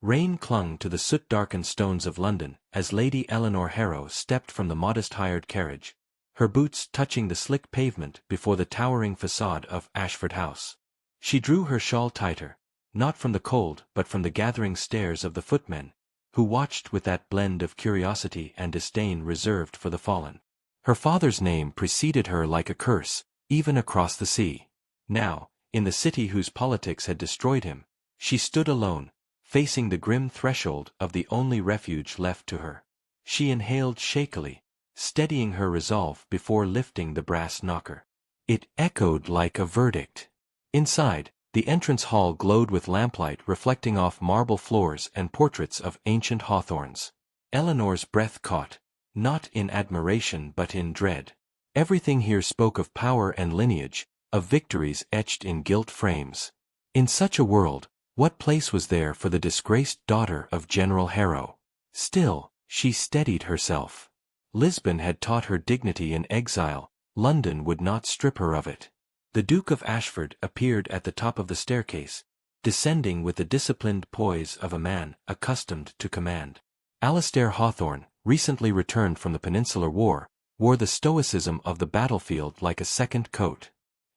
Rain clung to the soot-darkened stones of London as Lady Eleanor Harrow stepped from the modest hired carriage, her boots touching the slick pavement before the towering facade of Ashford House. She drew her shawl tighter, not from the cold but from the gathering stares of the footmen, who watched with that blend of curiosity and disdain reserved for the fallen. Her father's name preceded her like a curse, even across the sea. Now, in the city whose politics had destroyed him, she stood alone, facing the grim threshold of the only refuge left to her. She inhaled shakily, steadying her resolve before lifting the brass knocker. It echoed like a verdict. Inside, the entrance hall glowed with lamplight reflecting off marble floors and portraits of ancient hawthorns. Eleanor's breath caught, not in admiration but in dread. Everything here spoke of power and lineage, of victories etched in gilt frames. In such a world, what place was there for the disgraced daughter of General Harrow? Still, she steadied herself. Lisbon had taught her dignity in exile, London would not strip her of it. The Duke of Ashford appeared at the top of the staircase, descending with the disciplined poise of a man accustomed to command. Alastair Hawthorne, recently returned from the Peninsular War, wore the stoicism of the battlefield like a second coat.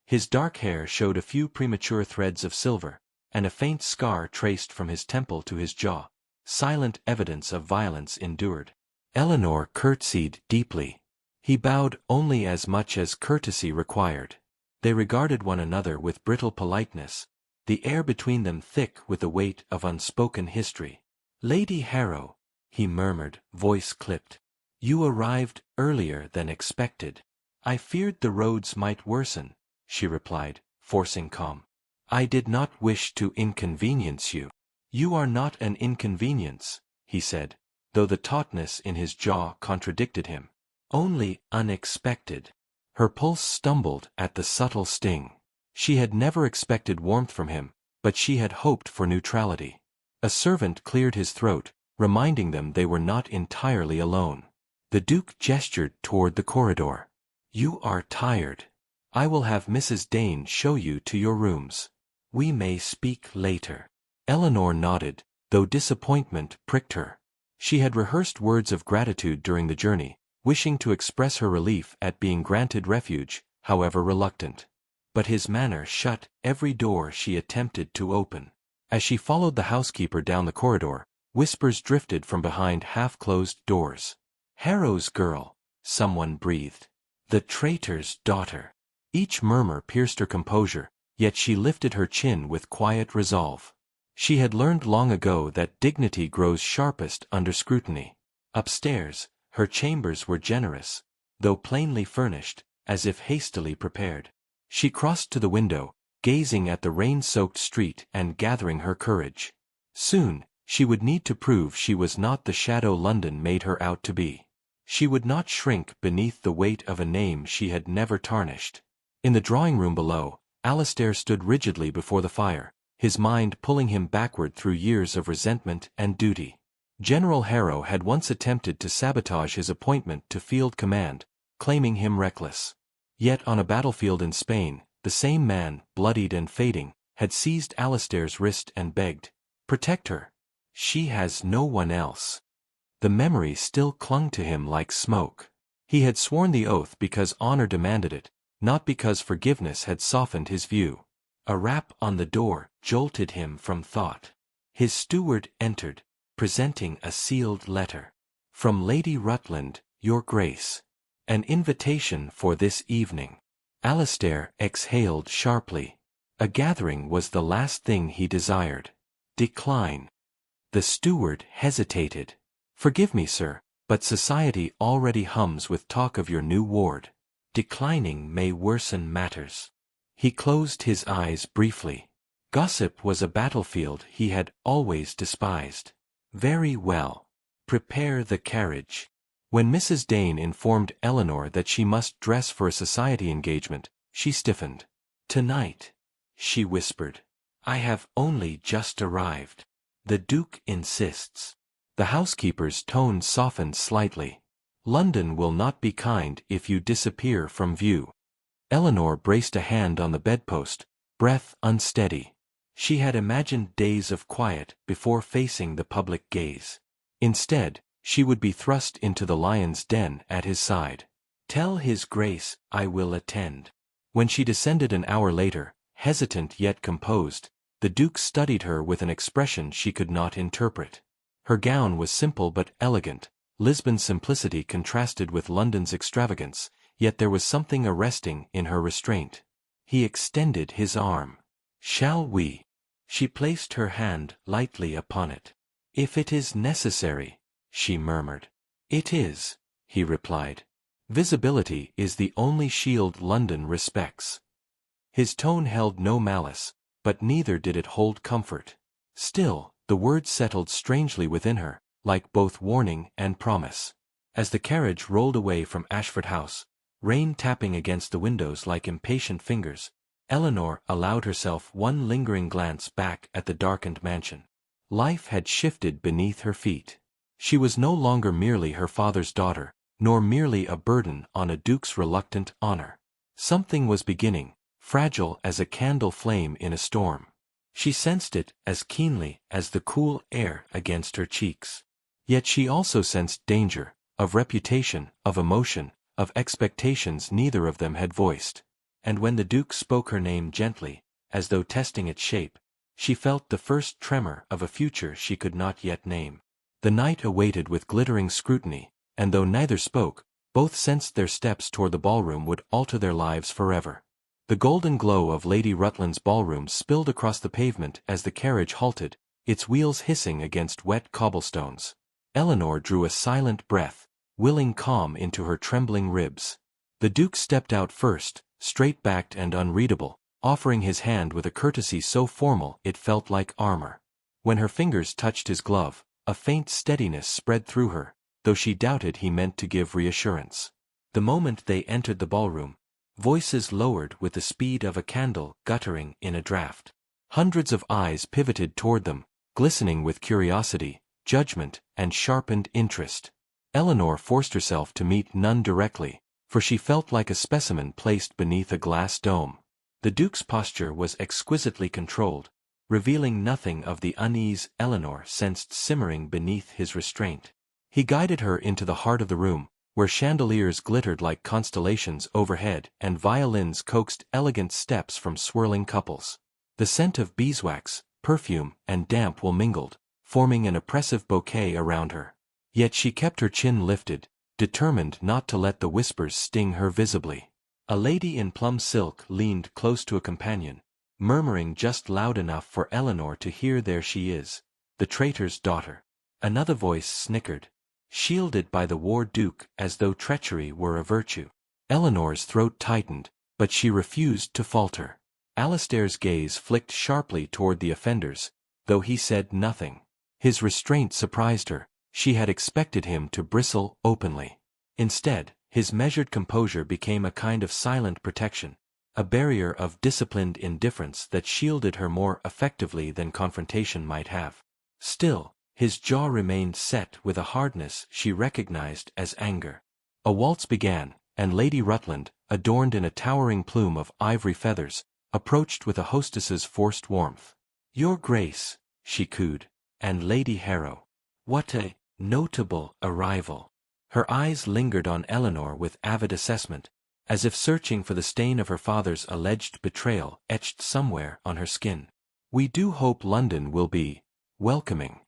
His dark hair showed a few premature threads of silver, and a faint scar traced from his temple to his jaw, silent evidence of violence endured. Eleanor curtsied deeply. He bowed only as much as courtesy required. They regarded one another with brittle politeness, the air between them thick with the weight of unspoken history. "Lady Harrow," he murmured, voice clipped. "You arrived earlier than expected." "I feared the roads might worsen," she replied, forcing calm. "I did not wish to inconvenience you." "You are not an inconvenience," he said, though the tautness in his jaw contradicted him. "Only unexpected." Her pulse stumbled at the subtle sting. She had never expected warmth from him, but she had hoped for neutrality. A servant cleared his throat, reminding them they were not entirely alone. The Duke gestured toward the corridor. "You are tired. I will have Mrs. Dane show you to your rooms. We may speak later." Eleanor nodded, though disappointment pricked her. She had rehearsed words of gratitude during the journey, wishing to express her relief at being granted refuge, however reluctant. But his manner shut every door she attempted to open. As she followed the housekeeper down the corridor, whispers drifted from behind half-closed doors. "Harrow's girl," someone breathed. "The traitor's daughter." Each murmur pierced her composure, yet she lifted her chin with quiet resolve. She had learned long ago that dignity grows sharpest under scrutiny. Upstairs, her chambers were generous, though plainly furnished, as if hastily prepared. She crossed to the window, gazing at the rain-soaked street and gathering her courage. Soon, she would need to prove she was not the shadow London made her out to be. She would not shrink beneath the weight of a name she had never tarnished. In the drawing-room below, Alastair stood rigidly before the fire, his mind pulling him backward through years of resentment and duty. General Harrow had once attempted to sabotage his appointment to field command, claiming him reckless. Yet on a battlefield in Spain, the same man, bloodied and fading, had seized Alastair's wrist and begged, "Protect her. She has no one else." The memory still clung to him like smoke. He had sworn the oath because honor demanded it, not because forgiveness had softened his view. A rap on the door jolted him from thought. His steward entered, presenting a sealed letter. "From Lady Rutland, Your Grace. An invitation for this evening." Alastair exhaled sharply. A gathering was the last thing he desired. "Decline." The steward hesitated. "Forgive me, sir, but society already hums with talk of your new ward. Declining may worsen matters." He closed his eyes briefly. Gossip was a battlefield he had always despised. "Very well. Prepare the carriage." When Mrs. Dane informed Eleanor that she must dress for a society engagement, she stiffened. "Tonight," she whispered. "I have only just arrived. The Duke insists." The housekeeper's tone softened slightly. "London will not be kind if you disappear from view." Eleanor braced a hand on the bedpost, breath unsteady. She had imagined days of quiet before facing the public gaze. Instead, she would be thrust into the lion's den at his side. "Tell his grace, I will attend." When she descended an hour later, hesitant yet composed, the Duke studied her with an expression she could not interpret. Her gown was simple but elegant, Lisbon's simplicity contrasted with London's extravagance, yet there was something arresting in her restraint. He extended his arm. "Shall we?" She placed her hand lightly upon it. "If it is necessary," she murmured. "It is," he replied. "Visibility is the only shield London respects." His tone held no malice, but neither did it hold comfort. Still, the words settled strangely within her, like both warning and promise. As the carriage rolled away from Ashford House, rain tapping against the windows like impatient fingers, Eleanor allowed herself one lingering glance back at the darkened mansion. Life had shifted beneath her feet. She was no longer merely her father's daughter, nor merely a burden on a duke's reluctant honor. Something was beginning, fragile as a candle flame in a storm. She sensed it as keenly as the cool air against her cheeks. Yet she also sensed danger, of reputation, of emotion, of expectations neither of them had voiced. And when the Duke spoke her name gently, as though testing its shape, she felt the first tremor of a future she could not yet name. The night awaited with glittering scrutiny, and though neither spoke, both sensed their steps toward the ballroom would alter their lives forever. The golden glow of Lady Rutland's ballroom spilled across the pavement as the carriage halted, its wheels hissing against wet cobblestones. Eleanor drew a silent breath, willing calm into her trembling ribs. The Duke stepped out first, straight-backed and unreadable, offering his hand with a courtesy so formal it felt like armor. When her fingers touched his glove, a faint steadiness spread through her, though she doubted he meant to give reassurance. The moment they entered the ballroom, voices lowered with the speed of a candle guttering in a draught. Hundreds of eyes pivoted toward them, glistening with curiosity, judgment, and sharpened interest. Eleanor forced herself to meet none directly, for she felt like a specimen placed beneath a glass dome. The Duke's posture was exquisitely controlled, revealing nothing of the unease Eleanor sensed simmering beneath his restraint. He guided her into the heart of the room, where chandeliers glittered like constellations overhead and violins coaxed elegant steps from swirling couples. The scent of beeswax, perfume, and damp wool mingled, forming an oppressive bouquet around her. Yet she kept her chin lifted, determined not to let the whispers sting her visibly. A lady in plum silk leaned close to a companion, murmuring just loud enough for Eleanor to hear. "There she is, the traitor's daughter." Another voice snickered, shielded by the War Duke as though treachery were a virtue. Eleanor's throat tightened, but she refused to falter. Alistair's gaze flicked sharply toward the offenders, though he said nothing. His restraint surprised her. She had expected him to bristle openly. Instead, his measured composure became a kind of silent protection, a barrier of disciplined indifference that shielded her more effectively than confrontation might have. Still, his jaw remained set with a hardness she recognized as anger. A waltz began, and Lady Rutland, adorned in a towering plume of ivory feathers, approached with a hostess's forced warmth. "Your Grace," she cooed, "and Lady Harrow. What a notable arrival." Her eyes lingered on Eleanor with avid assessment, as if searching for the stain of her father's alleged betrayal etched somewhere on her skin. "We do hope London will be welcoming."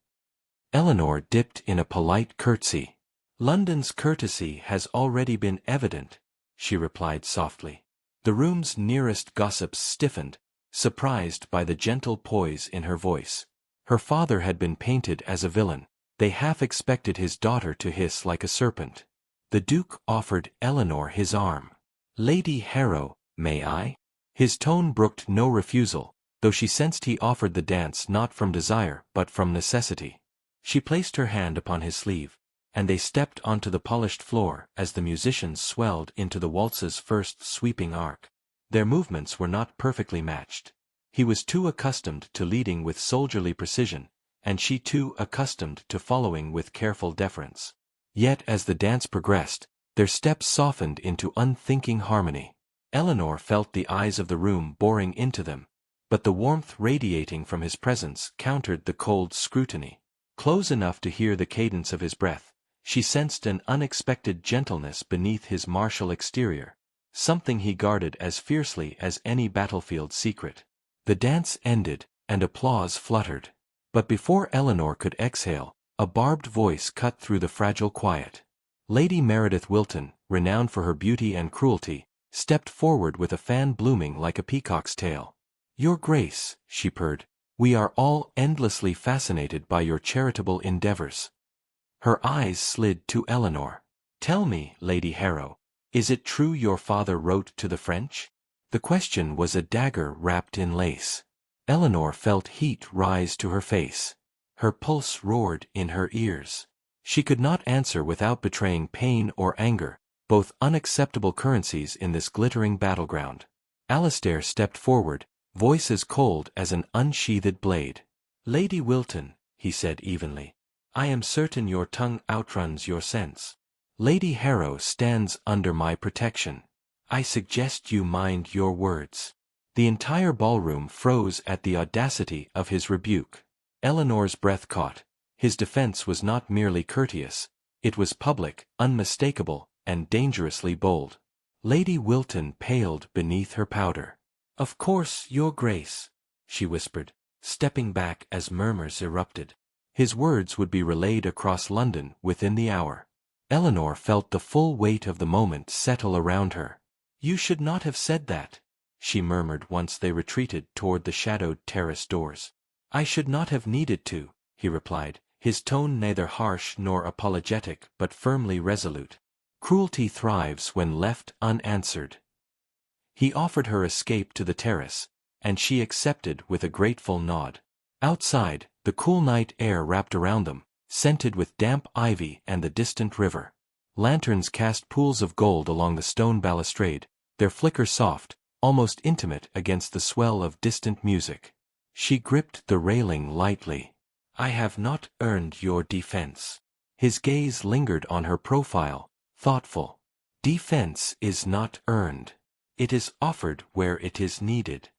Eleanor dipped in a polite curtsy. "London's courtesy has already been evident," she replied softly. The room's nearest gossips stiffened, surprised by the gentle poise in her voice. Her father had been painted as a villain. They half expected his daughter to hiss like a serpent. The Duke offered Eleanor his arm. "Lady Harrow, may I?" His tone brooked no refusal, though she sensed he offered the dance not from desire but from necessity. She placed her hand upon his sleeve, and they stepped onto the polished floor as the musicians swelled into the waltz's first sweeping arc. Their movements were not perfectly matched. He was too accustomed to leading with soldierly precision, and she too accustomed to following with careful deference. Yet as the dance progressed, their steps softened into unthinking harmony. Eleanor felt the eyes of the room boring into them, but the warmth radiating from his presence countered the cold scrutiny. Close enough to hear the cadence of his breath, she sensed an unexpected gentleness beneath his martial exterior, something he guarded as fiercely as any battlefield secret. The dance ended, and applause fluttered. But before Eleanor could exhale, a barbed voice cut through the fragile quiet. Lady Meredith Wilton, renowned for her beauty and cruelty, stepped forward with a fan blooming like a peacock's tail. "Your Grace," she purred, "we are all endlessly fascinated by your charitable endeavors." Her eyes slid to Eleanor. "Tell me, Lady Harrow, is it true your father wrote to the French?" The question was a dagger wrapped in lace. Eleanor felt heat rise to her face. Her pulse roared in her ears. She could not answer without betraying pain or anger, both unacceptable currencies in this glittering battleground. Alistair stepped forward, voice as cold as an unsheathed blade. "Lady Wilton," he said evenly, "I am certain your tongue outruns your sense. Lady Harrow stands under my protection. I suggest you mind your words." The entire ballroom froze at the audacity of his rebuke. Eleanor's breath caught. His defense was not merely courteous, it was public, unmistakable, and dangerously bold. Lady Wilton paled beneath her powder. "Of course, Your Grace," she whispered, stepping back as murmurs erupted. His words would be relayed across London within the hour. Eleanor felt the full weight of the moment settle around her. "You should not have said that," she murmured once they retreated toward the shadowed terrace doors. "I should not have needed to," he replied, his tone neither harsh nor apologetic but firmly resolute. "Cruelty thrives when left unanswered." He offered her escape to the terrace, and she accepted with a grateful nod. Outside, the cool night air wrapped around them, scented with damp ivy and the distant river. Lanterns cast pools of gold along the stone balustrade, their flicker soft, almost intimate against the swell of distant music. She gripped the railing lightly. "I have not earned your defense." His gaze lingered on her profile, thoughtful. "Defense is not earned. It is offered where it is needed."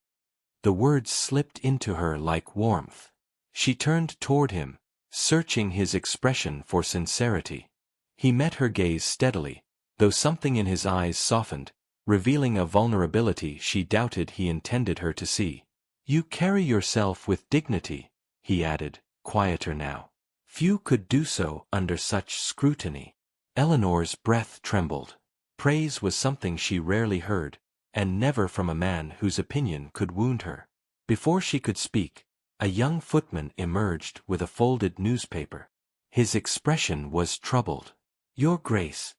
The words slipped into her like warmth. She turned toward him, searching his expression for sincerity. He met her gaze steadily, though something in his eyes softened, revealing a vulnerability she doubted he intended her to see. "You carry yourself with dignity," he added, quieter now. "Few could do so under such scrutiny." Eleanor's breath trembled. Praise was something she rarely heard, and never from a man whose opinion could wound her. Before she could speak, a young footman emerged with a folded newspaper. His expression was troubled. "Your Grace,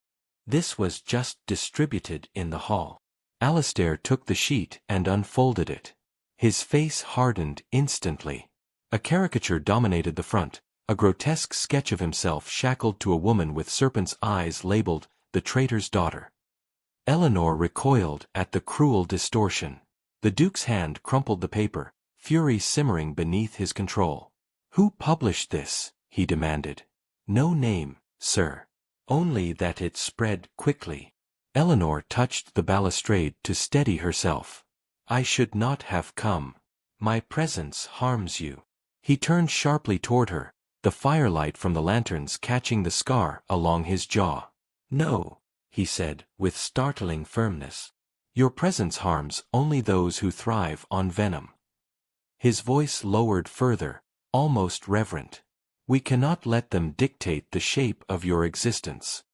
this was just distributed in the hall." Alistair took the sheet and unfolded it. His face hardened instantly. A caricature dominated the front, a grotesque sketch of himself shackled to a woman with serpent's eyes labeled, "The Traitor's Daughter." Eleanor recoiled at the cruel distortion. The Duke's hand crumpled the paper, fury simmering beneath his control. "Who published this?" he demanded. "No name, sir. Only that it spread quickly." Eleanor touched the balustrade to steady herself. "I should not have come. My presence harms you." He turned sharply toward her, the firelight from the lanterns catching the scar along his jaw. "No," he said, with startling firmness. "Your presence harms only those who thrive on venom." His voice lowered further, almost reverent. "We cannot let them dictate the shape of your existence."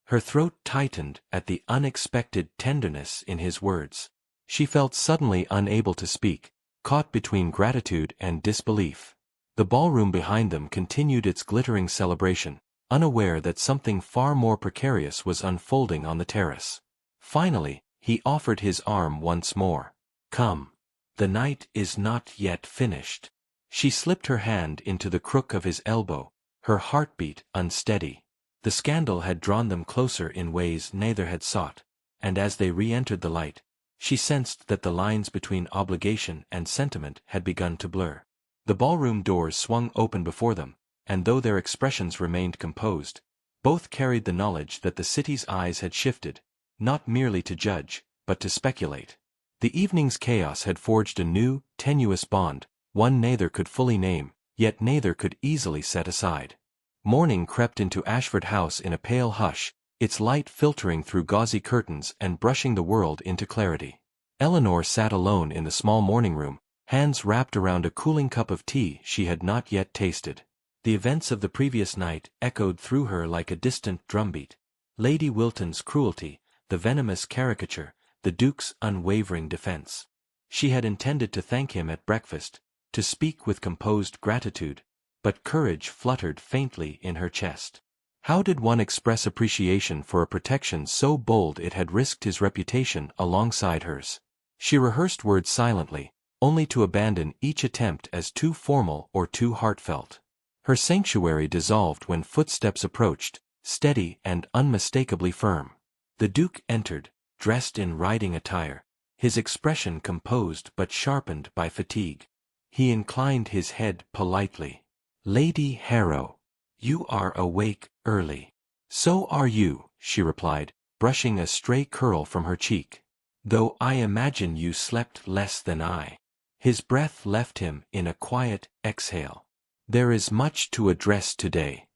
Her throat tightened at the unexpected tenderness in his words. She felt suddenly unable to speak, caught between gratitude and disbelief. The ballroom behind them continued its glittering celebration, unaware that something far more precarious was unfolding on the terrace. Finally, he offered his arm once more. "Come. The night is not yet finished." She slipped her hand into the crook of his elbow, her heartbeat unsteady. The scandal had drawn them closer in ways neither had sought, and as they re-entered the light, she sensed that the lines between obligation and sentiment had begun to blur. The ballroom doors swung open before them, and though their expressions remained composed, both carried the knowledge that the city's eyes had shifted, not merely to judge, but to speculate. The evening's chaos had forged a new, tenuous bond, one neither could fully name, yet neither could easily set aside. Morning crept into Ashford House in a pale hush, its light filtering through gauzy curtains and brushing the world into clarity. Eleanor sat alone in the small morning room, hands wrapped around a cooling cup of tea she had not yet tasted. The events of the previous night echoed through her like a distant drumbeat. Lady Wilton's cruelty, the venomous caricature, the Duke's unwavering defense. She had intended to thank him at breakfast, to speak with composed gratitude, but courage fluttered faintly in her chest. How did one express appreciation for a protection so bold it had risked his reputation alongside hers? She rehearsed words silently, only to abandon each attempt as too formal or too heartfelt. Her sanctuary dissolved when footsteps approached, steady and unmistakably firm. The Duke entered, dressed in riding attire, his expression composed but sharpened by fatigue. He inclined his head politely. "Lady Harrow, you are awake early." "So are you," she replied, brushing a stray curl from her cheek. "Though I imagine you slept less than I." His breath left him in a quiet exhale. "There is much to address today."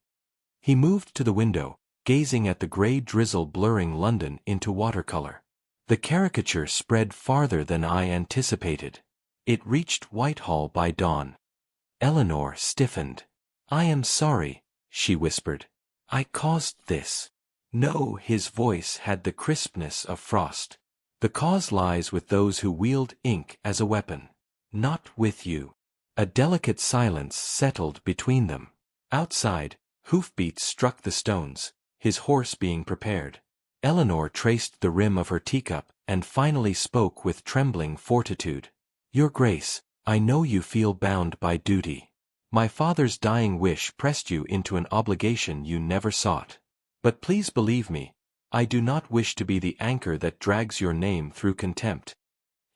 He moved to the window, gazing at the grey drizzle blurring London into watercolor. The caricature spread farther than I anticipated. It reached Whitehall by dawn. Eleanor stiffened. "I am sorry," she whispered. "I caused this." "No," his voice had the crispness of frost. "The cause lies with those who wield ink as a weapon. Not with you." A delicate silence settled between them. Outside, hoofbeats struck the stones, his horse being prepared. Eleanor traced the rim of her teacup and finally spoke with trembling fortitude. "Your Grace, I know you feel bound by duty. My father's dying wish pressed you into an obligation you never sought. But please believe me, I do not wish to be the anchor that drags your name through contempt."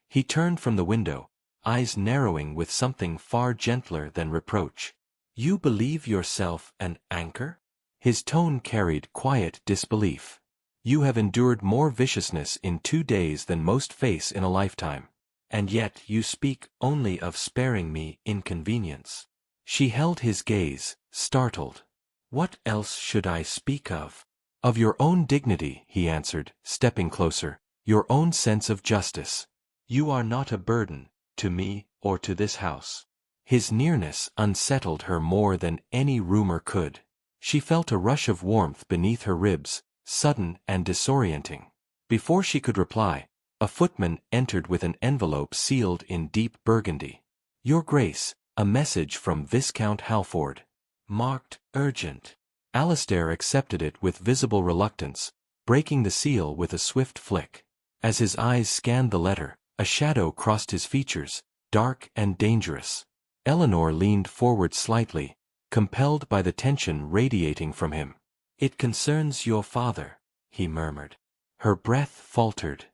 He turned from the window, eyes narrowing with something far gentler than reproach. "You believe yourself an anchor?" His tone carried quiet disbelief. "You have endured more viciousness in 2 days than most face in a lifetime. And yet you speak only of sparing me inconvenience." She held his gaze, startled. "What else should I speak of?" "Of your own dignity," he answered, stepping closer, "your own sense of justice. You are not a burden, to me or to this house." His nearness unsettled her more than any rumor could. She felt a rush of warmth beneath her ribs, sudden and disorienting. Before she could reply, a footman entered with an envelope sealed in deep burgundy. "Your Grace, a message from Viscount Halford." Marked urgent. Alistair accepted it with visible reluctance, breaking the seal with a swift flick. As his eyes scanned the letter, a shadow crossed his features, dark and dangerous. Eleanor leaned forward slightly, compelled by the tension radiating from him. "It concerns your father," he murmured. Her breath faltered.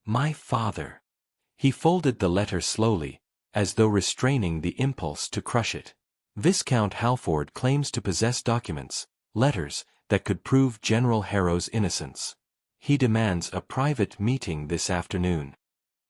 "My father." He folded the letter slowly, as though restraining the impulse to crush it. "Viscount Halford claims to possess documents, letters, that could prove General Harrow's innocence. He demands a private meeting this afternoon."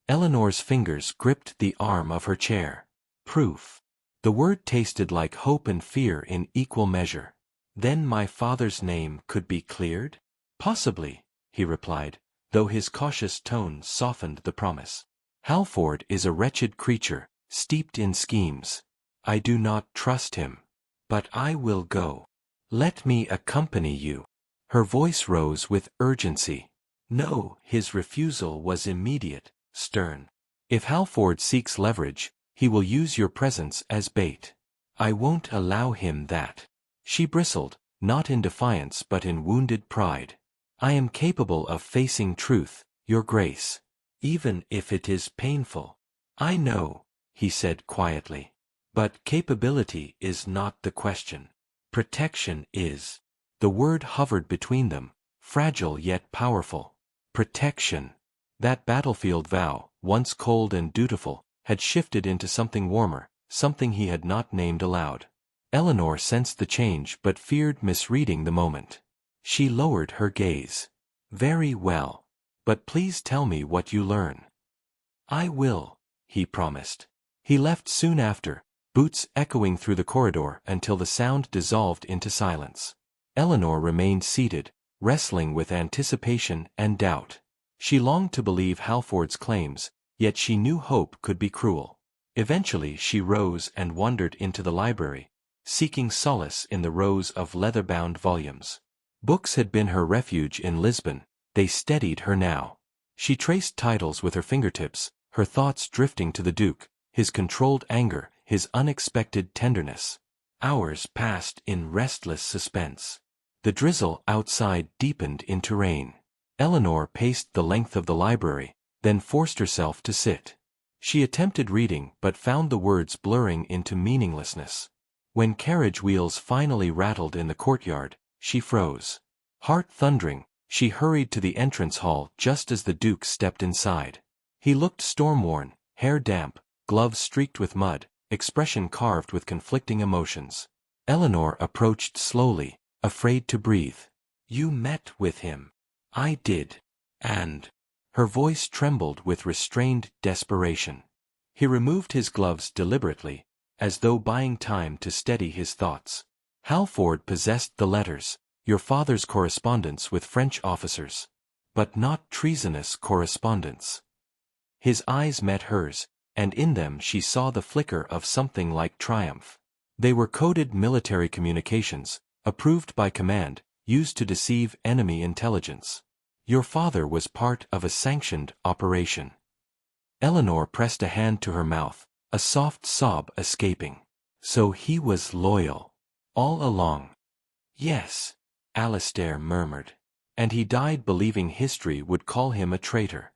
Eleanor's fingers gripped the arm of her chair. Proof. The word tasted like hope and fear in equal measure. "Then my father's name could be cleared?" "Possibly," he replied, though his cautious tone softened the promise. "Halford is a wretched creature, steeped in schemes. I do not trust him. But I will go. Let me accompany you." Her voice rose with urgency. "No," his refusal was immediate, stern. "If Halford seeks leverage, he will use your presence as bait. I won't allow him that." She bristled, not in defiance but in wounded pride. "I am capable of facing truth, Your Grace. Even if it is painful." "I know," he said quietly. "But capability is not the question. Protection is." The word hovered between them, fragile yet powerful. Protection. That battlefield vow, once cold and dutiful, had shifted into something warmer, something he had not named aloud. Eleanor sensed the change but feared misreading the moment. She lowered her gaze. "Very well. But please tell me what you learn." "I will," he promised. He left soon after, boots echoing through the corridor until the sound dissolved into silence. Eleanor remained seated, wrestling with anticipation and doubt. She longed to believe Halford's claims, yet she knew hope could be cruel. Eventually she rose and wandered into the library, seeking solace in the rows of leather-bound volumes. Books had been her refuge in Lisbon, they steadied her now. She traced titles with her fingertips, her thoughts drifting to the Duke, his controlled anger, his unexpected tenderness. Hours passed in restless suspense. The drizzle outside deepened into rain. Eleanor paced the length of the library, then forced herself to sit. She attempted reading but found the words blurring into meaninglessness. When carriage wheels finally rattled in the courtyard, she froze. Heart thundering, she hurried to the entrance hall just as the Duke stepped inside. He looked storm-worn, hair damp, gloves streaked with mud, expression carved with conflicting emotions. Eleanor approached slowly, afraid to breathe. "You met with him." "I did. And—" Her voice trembled with restrained desperation. He removed his gloves deliberately, as though buying time to steady his thoughts. "Halford possessed the letters, your father's correspondence with French officers. But not treasonous correspondence." His eyes met hers, and in them she saw the flicker of something like triumph. They were coded military communications, approved by command, used to deceive enemy intelligence. "Your father was part of a sanctioned operation." Eleanor pressed a hand to her mouth, a soft sob escaping. "So he was loyal. All along." "Yes," Alistair murmured. "And he died believing history would call him a traitor."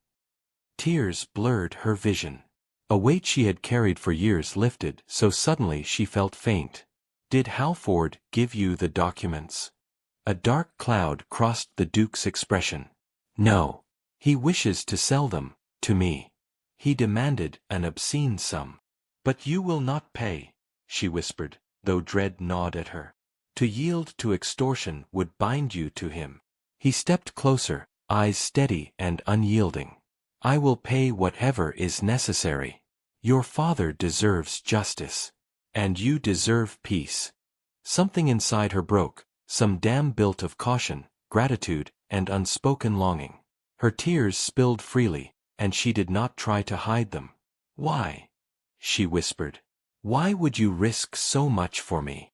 Tears blurred her vision. A weight she had carried for years lifted so suddenly she felt faint. "Did Halford give you the documents?" A dark cloud crossed the Duke's expression. "No. He wishes to sell them, to me. He demanded an obscene sum." "But you will not pay," she whispered, though dread gnawed at her. "To yield to extortion would bind you to him." He stepped closer, eyes steady and unyielding. "I will pay whatever is necessary. Your father deserves justice. And you deserve peace." Something inside her broke, some dam built of caution, gratitude, and unspoken longing. Her tears spilled freely, and she did not try to hide them. "Why?" she whispered. "Why would you risk so much for me?"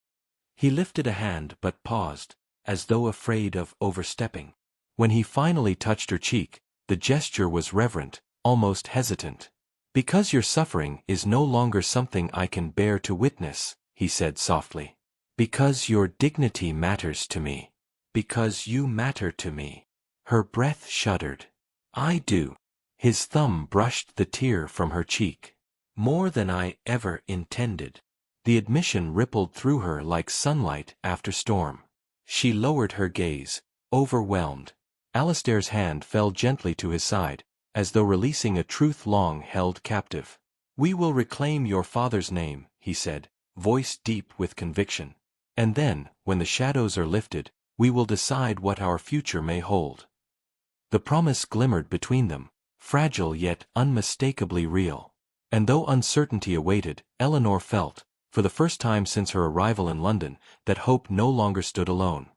He lifted a hand but paused, as though afraid of overstepping. When he finally touched her cheek, the gesture was reverent, almost hesitant. "Because your suffering is no longer something I can bear to witness," he said softly. "Because your dignity matters to me. Because you matter to me." Her breath shuddered. "I do." His thumb brushed the tear from her cheek. "More than I ever intended." The admission rippled through her like sunlight after storm. She lowered her gaze, overwhelmed. Alistair's hand fell gently to his side, as though releasing a truth long held captive. "We will reclaim your father's name," he said, voice deep with conviction. "And then, when the shadows are lifted, we will decide what our future may hold." The promise glimmered between them, fragile yet unmistakably real. And though uncertainty awaited, Eleanor felt, for the first time since her arrival in London, that hope no longer stood alone.